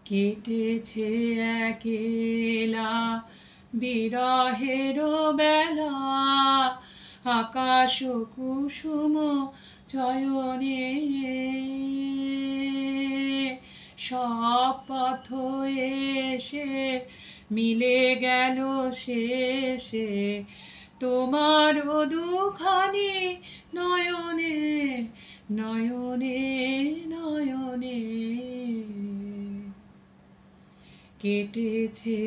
কেটেছে একেলা বিরহের বেলা, আকাশ কুসুম চয়নে। সব পথ এসে মিলে গেল শেষে, তোমার দুখানি নয়নে নয়নে নয়নে। কেটেছে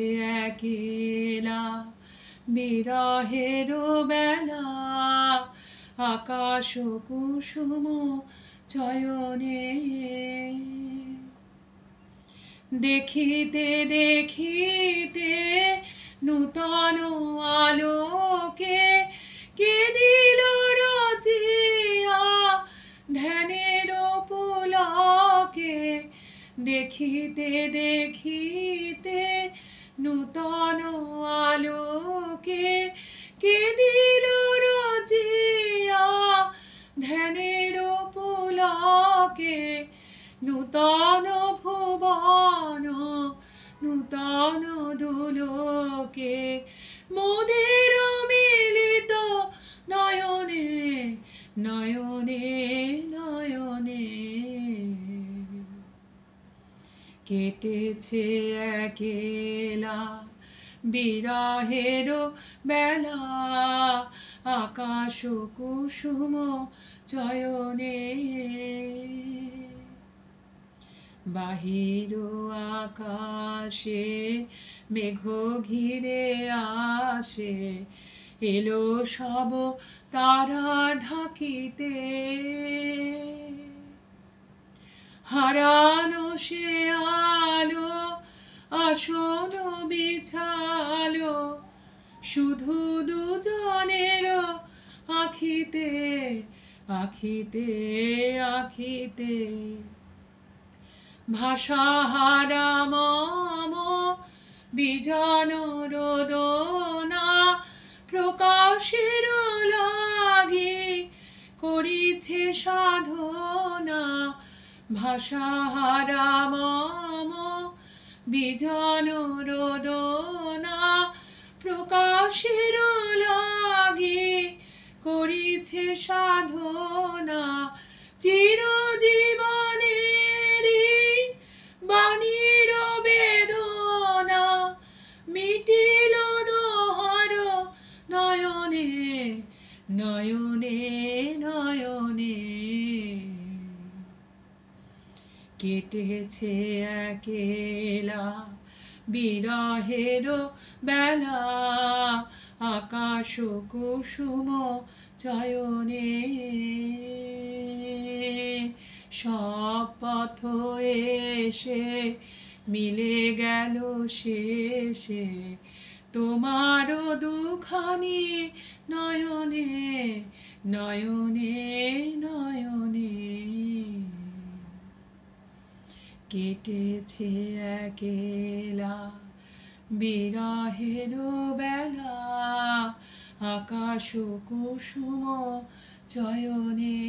একেলা বিরহের বেলা, আকাশ কুসুম চয়নে। দেখিতে দেখিতে নূতন আলোকে, কে দিল রচিয়া ধ্যানের পুলকে। দেখিতে দেখিতে নূতন আলোকে, কে দিল রচিয়া ধ্যানের পুলকে। নূতন ভুবন নূতন দুলোকে, মোদের মিলিত নয়নে নয়নে নয়নে। কেটেছে একেলা বিরহের বেলা, আকাশ কুসুম চয়নে। বাহির আকাশে মেঘ ঘিরে আসে, এলো সব তারা ঢাকিতে। হারানো সে আলো আসন বিছালো, শুধু দুজনের আখিতে আখিতে আখিতে। ভাষাহারা মম বিজন রোদনা, প্রকাশের লাগি করিছে সাধনা। ভাষাহারা মম বিজন রোদনা, প্রকাশের লাগি করিছে সাধনা। চিরজীবনেরই বাণীর বেদনা, মিটিল দোহার নয়নে নয়নে নয়নে। কেটেছে একেলা বিরহের বেলা, আকাশ কুসুম চয়নে। সব পথ এসে মিলে গেল শেষে, তোমার দুখানি নয়নে নয়নে নয়নে। কেটেছে একেলা বিরহের বেলা, আকাশ কুসুম চয়নে।